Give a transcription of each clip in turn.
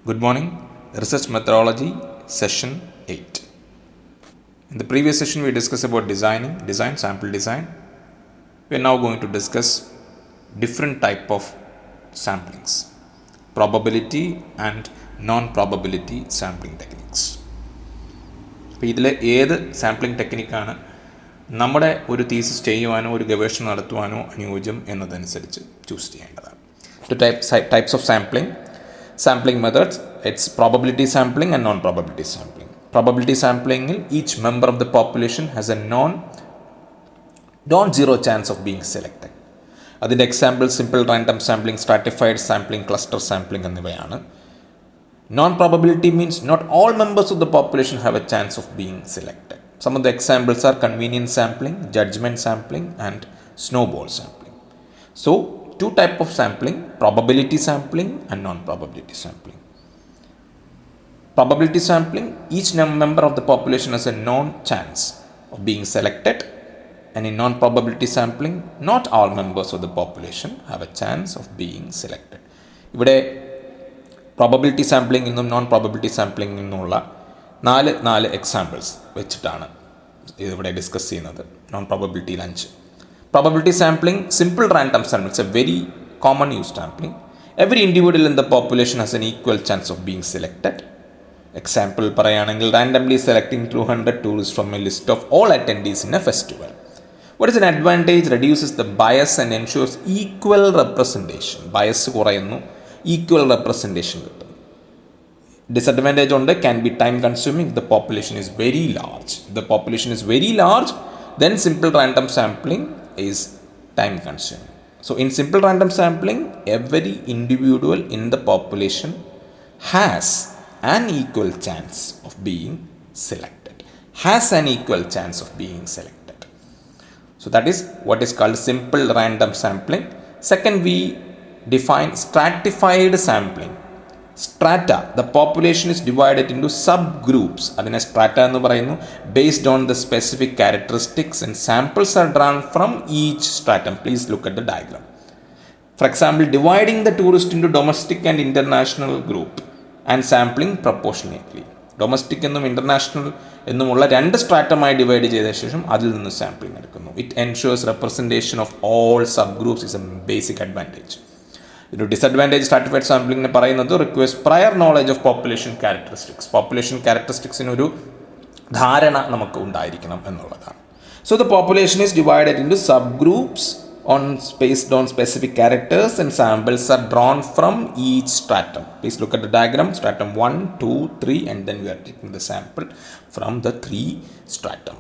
Good morning. Research Methodology, Session 8. In the previous session, we discussed about design, sample design. We are now going to discuss different type of samplings, probability and non-probability sampling techniques. അപ്പോൾ ഇതിലെ ഏത് sampling ടെക്നിക്കാണ് നമ്മുടെ ഒരു thesis ചെയ്യുവാനോ ഒരു ഗവേഷണം നടത്തുവാനോ അനുയോജ്യം എന്നതനുസരിച്ച് choose ചെയ്യേണ്ടതാണ്. Types of sampling methods, it's probability sampling and non-probability sampling. Probability sampling, each member of the population has a non-zero chance of being selected. അതിൻ്റെ example simple random sampling, stratified sampling, cluster sampling എന്നിവയാണ്. Non-probability means not all members of the population have a chance of being selected. Some of the examples are convenience sampling, judgment sampling, and snowball sampling. So, two types of sampling, probability sampling and non-probability sampling. Probability sampling, each member of the population has a known chance of being selected, and in non-probability sampling, not all members of the population have a chance of being selected. ഇവിടെ probability sampling നിന്നും non probability sampling നിന്നുമുള്ള നാല് examples വെച്ചിട്ടാണ് ഇതിവിടെ discuss ചെയ്യുന്നത്. Non പ്രോബബിലിറ്റിയിൽ 5. Probability sampling, simple random sampling, it's a very common use sampling. Every individual in the population has an equal chance of being selected. Example പറയാണെങ്കിൽ randomly selecting 200 tourists from a list of all attendees in a festival. What is an advantage? Reduces the bias and ensures equal representation. Bias കുറയുന്നു, equal representation കിട്ടും. Disadvantage on can be time consuming if the population is very large. If the population is very large, then simple random sampling is time consuming. So in simple random sampling, every individual in the population has an equal chance of being selected. So that is what is called simple random sampling. Second, we define stratified sampling. Strata, the population is divided into subgroups. Adine strata ennu parayunu, based on the specific characteristics, and samples are drawn from each stratum. Please look at the diagram. For example, dividing the tourist into domestic and international group and sampling proportionately. Domestic എന്നും international എന്നുമുള്ള 2 സ്ട്രാറ്റമായി divide ചെയ്ത ശേഷം അതിൽ നിന്ന് sampling എടുക്കുന്നു. It ensures representation of all subgroups is a basic advantage. ഒരു disadvantage stratified സാമ്പിളിംഗിന് പറയുന്നത് requires prior knowledge of population ക്യാരക്ടറിസ്റ്റിക്സിന് ഒരു ധാരണ നമുക്ക് ഉണ്ടായിരിക്കണം എന്നുള്ളതാണ്. So the population is divided into subgroups based on specific characters, and samples are drawn from each stratum. Please look at the diagram. Stratum 1, 2, 3, and then we are taking the sample from the 3 stratum.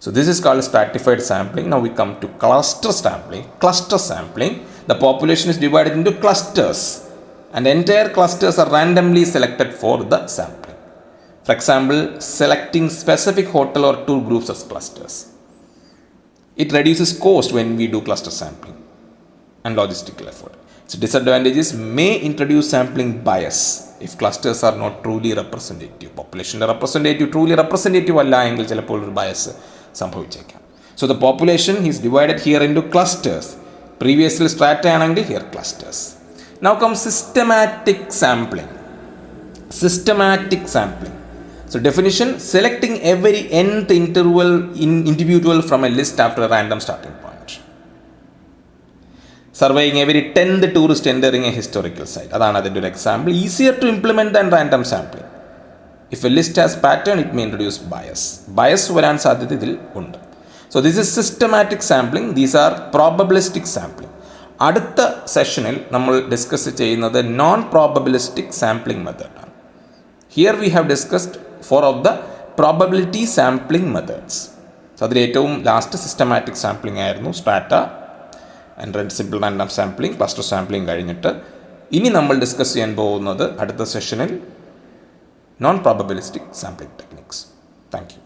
So this is called stratified sampling. Now we come to cluster sampling. Cluster sampling, the population is divided into clusters, and entire clusters are randomly selected for the sampling. For example, selecting specific hotel or tour groups as clusters. It reduces cost when we do cluster sampling and logistical effort. Its disadvantages may introduce sampling bias if clusters are not truly representative. Population truly representative alla എങ്കിൽ ചിലപ്പോൾ ഒരു bias സംഭവിച്ചേക്കാം. So the population is divided here into clusters. Previously strata ആണെങ്കിൽ here clusters. Now comes systematic sampling. So definition, selecting every nth individual from a list after a random starting point. Surveying every 10th tourist entering a historical site. Adana adinte example. Easier to implement than random sampling. If a list has pattern, it may introduce bias. Bias varan sadhyatha idil undu. So this is systematic sampling. These are probabilistic sampling. അടുത്ത സെഷനിൽ നമ്മൾ discuss ചെയ്യുന്നത് non probabilistic sampling method ആണ്. Here we have discussed 4 of the probability sampling methods. So അതിൽ ഏറ്റവും last systematic sampling ആയിരുന്നു. Strata and simple random sampling, cluster sampling കഴിഞ്ഞിട്ട് ഇനി നമ്മൾ ഡിസ്കസ് ചെയ്യാൻ പോകുന്നത് അടുത്ത സെഷനിൽ non probabilistic sampling techniques. Thank U.